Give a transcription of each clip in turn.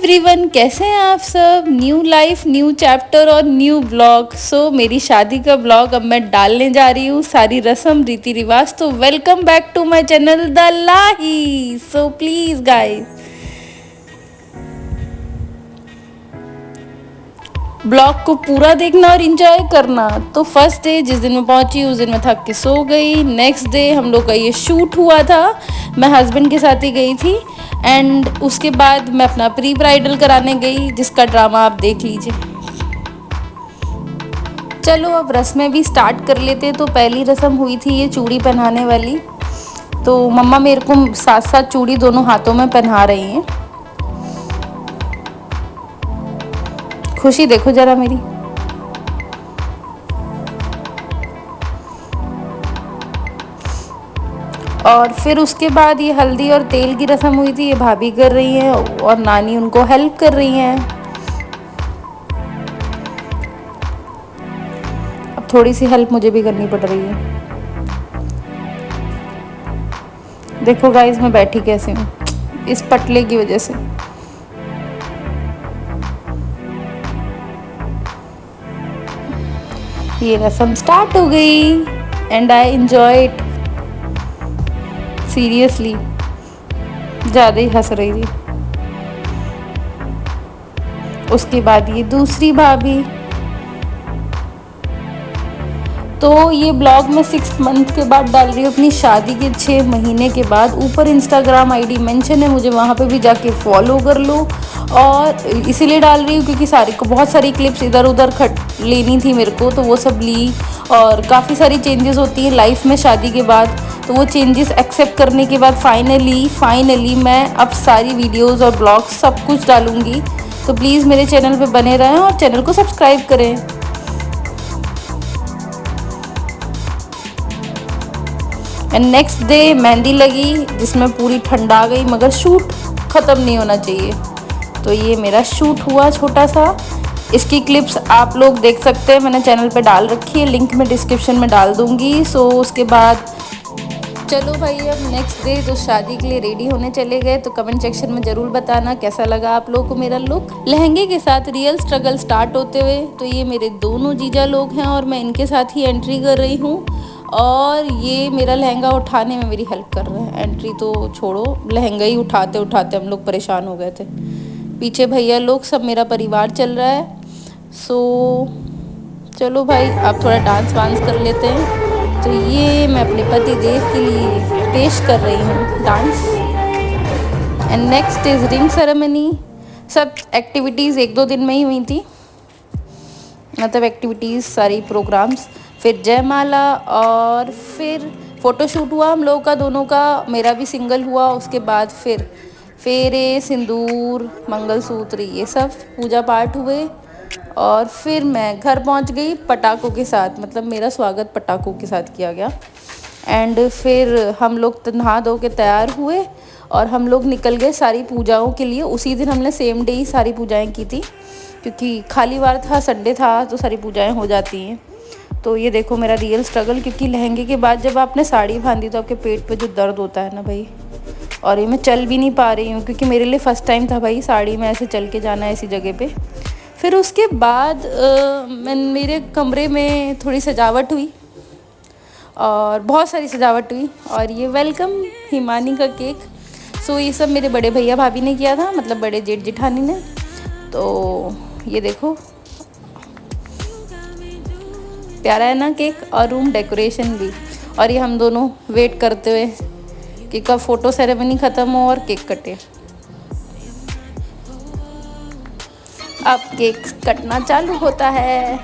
Everyone, कैसे हैं आप सब। न्यू लाइफ, न्यू चैप्टर और न्यू ब्लॉग। मेरी शादी का ब्लॉग अब मैं डालने जा रही हूँ, सारी रस्म रीति रिवाज। तो welcome back to my channel the लाही। प्लीज गाइस, ब्लॉग को पूरा देखना और इंजॉय करना। तो फर्स्ट डे जिस दिन मैं पहुंची उस दिन मैं थक के सो गई। नेक्स्ट डे हम लोग का ये शूट हुआ था, मैं हस्बैंड के साथ ही गई थी। एंड उसके बाद मैं अपना प्री ब्राइडल कराने गई, जिसका ड्रामा आप देख लीजिए। चलो अब रस्में भी स्टार्ट कर लेते। तो पहली रस्म हुई थी ये चूड़ी पहनाने वाली। तो मम्मा मेरे को साथ साथ चूड़ी दोनों हाथों में पहना रही हैं। खुशी देखो जरा मेरी। और फिर उसके बाद ये हल्दी और तेल की रस्म हुई थी, ये भाभी कर रही हैं और नानी उनको हेल्प कर रही हैं। अब थोड़ी सी हेल्प मुझे भी करनी पड़ रही है। देखो गाइस मैं बैठी कैसे हूँ, इस पटले की वजह से। ये रस्म स्टार्ट हो गई and I enjoy it seriously. ज़्यादा ही हंस रही थी। उसके बाद ये दूसरी भाभी। तो ये ब्लॉग मैं 6 मंथ के बाद डाल रही हूँ, अपनी शादी के 6 महीने के बाद। ऊपर इंस्टाग्राम आईडी मेंशन है, मुझे वहाँ पे भी जाके फॉलो कर लो। और इसीलिए डाल रही हूँ क्योंकि बहुत सारी क्लिप्स इधर उधर लेनी थी मेरे को, तो वो सब ली। और काफ़ी सारी चेंजेस होती हैं लाइफ में शादी के बाद, तो वो चेंजेस एक्सेप्ट करने के बाद फाइनली मैं अब सारी वीडियोज़ और ब्लॉग्स सब कुछ डालूँगी। तो प्लीज़ मेरे चैनल पर बने रहें और चैनल को सब्सक्राइब करें। एंड नेक्स्ट डे मेहंदी लगी, जिसमें पूरी ठंडा गई, मगर शूट ख़त्म नहीं होना चाहिए। तो ये मेरा शूट हुआ छोटा सा। इसकी क्लिप्स आप लोग देख सकते हैं, मैंने चैनल पे डाल रखी है, लिंक मैं डिस्क्रिप्शन में डाल दूँगी। उसके बाद चलो भाई अब नेक्स्ट डे तो शादी के लिए रेडी होने चले गए। तो कमेंट सेक्शन में ज़रूर बताना कैसा लगा आप लोगों को मेरा लुक। लहंगे के साथ रियल स्ट्रगल स्टार्ट होते हुए। तो ये मेरे दोनों जीजा लोग हैं और मैं इनके साथ ही एंट्री कर रही हूँ। और ये मेरा लहंगा उठाने में मेरी हेल्प कर रहे हैं। एंट्री तो छोड़ो, लहंगा ही उठाते उठाते हम लोग परेशान हो गए थे। पीछे भैया लोग, सब मेरा परिवार चल रहा है। चलो भाई अब थोड़ा डांस वांस कर लेते हैं। तो ये मैं अपने पति देव के लिए पेश कर रही हूँ dance. And next is ring ceremony. सब एक्टिविटीज़ 1-2 दिन में ही हुई थी, मतलब एक्टिविटीज़ सारी प्रोग्राम्स। फिर जयमाला और फिर फ़ोटोशूट हुआ हम लोगों का दोनों का, मेरा भी सिंगल हुआ। उसके बाद फिर फेरे, सिंदूर, मंगलसूत्र, ये सब पूजा पाठ हुए। और फिर मैं घर पहुंच गई पटाखों के साथ, मतलब मेरा स्वागत पटाखों के साथ किया गया। एंड फिर हम लोग नहा धो के तैयार हुए और हम लोग निकल गए सारी पूजाओं के लिए। उसी दिन हमने सेम डे ही सारी पूजाएं की थी, क्योंकि खाली वार था, संडे था, तो सारी पूजाएं हो जाती हैं। तो ये देखो मेरा रियल स्ट्रगल, क्योंकि लहंगे के बाद जब आपने साड़ी बांधी तो आपके पेट पे जो दर्द होता है ना भाई। और ये मैं चल भी नहीं पा रही हूँ, क्योंकि मेरे लिए फ़र्स्ट टाइम था भाई साड़ी में ऐसे चल के जाना ऐसी जगह पे। फिर उसके बाद मेरे कमरे में थोड़ी सजावट हुई और बहुत सारी सजावट हुई। और ये वेलकम हिमानी का केक। ये सब मेरे बड़े भैया भाभी ने किया था, मतलब बड़े जेठ जेठानी ने। तो ये देखो प्यारा है ना केक, और रूम डेकोरेशन भी। और ये हम दोनों वेट करते हुए कि कब फ़ोटो सेरेमनी ख़त्म हो और केक कटे। अब केक कटना चालू होता है।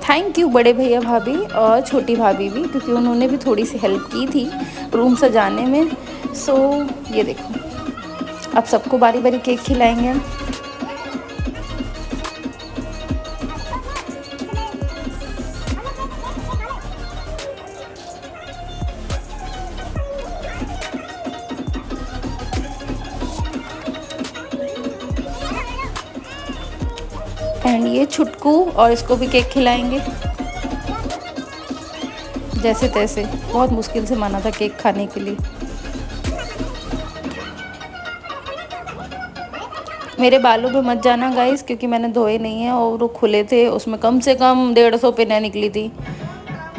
थैंक यू बड़े भैया भाभी और छोटी भाभी भी, क्योंकि उन्होंने भी थोड़ी सी हेल्प की थी रूम सजाने में। ये देखो अब सबको बारी बारी केक खिलाएंगे हम। एंड ये छुटकू, और इसको भी केक खिलाएंगे। जैसे तैसे, बहुत मुश्किल से माना था केक खाने के लिए। मेरे बालों पे मत जाना गाइस, क्योंकि मैंने धोए नहीं है और वो खुले थे, उसमें कम से कम 150 पिनें निकली थी,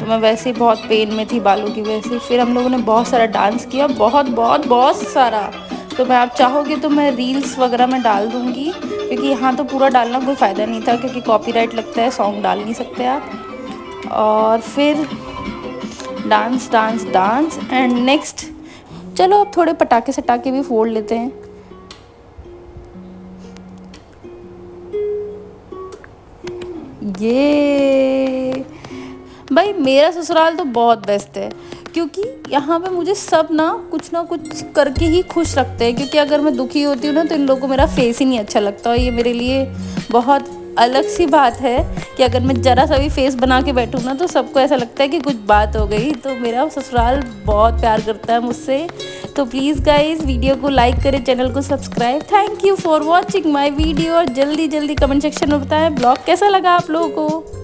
तो मैं वैसे ही बहुत पेन में थी बालों की वजह से। फिर हम लोगों ने बहुत सारा डांस किया, बहुत बहुत बहुत सारा। तो मैं आप चाहोगे तो मैं रील्स वगैरह में डाल दूँगी, क्योंकि यहाँ तो पूरा डालना कोई फ़ायदा नहीं था, क्योंकि कॉपीराइट लगता है, सॉन्ग डाल नहीं सकते आप। और फिर dance dance dance and next, चलो अब थोड़े पटाखे सटाखे भी फोड़ लेते हैं। ये भाई मेरा ससुराल तो बहुत बेस्ट है, क्योंकि यहाँ पे मुझे सब ना कुछ करके ही खुश रखते हैं, क्योंकि अगर मैं दुखी होती हूँ ना तो इन लोगों को मेरा फेस ही नहीं अच्छा लगता। और ये मेरे लिए बहुत अलग सी बात है कि अगर मैं ज़रा सा भी फेस बना के बैठूँ ना तो सबको ऐसा लगता है कि कुछ बात हो गई। तो मेरा ससुराल बहुत प्यार करता है मुझसे। तो प्लीज़ गाइज़ वीडियो को लाइक करें, चैनल को subscribe. Thank you for watching my video. और जल्दी जल्दी कमेंट सेक्शन में बताएं ब्लॉग कैसा लगा आप लोगों को।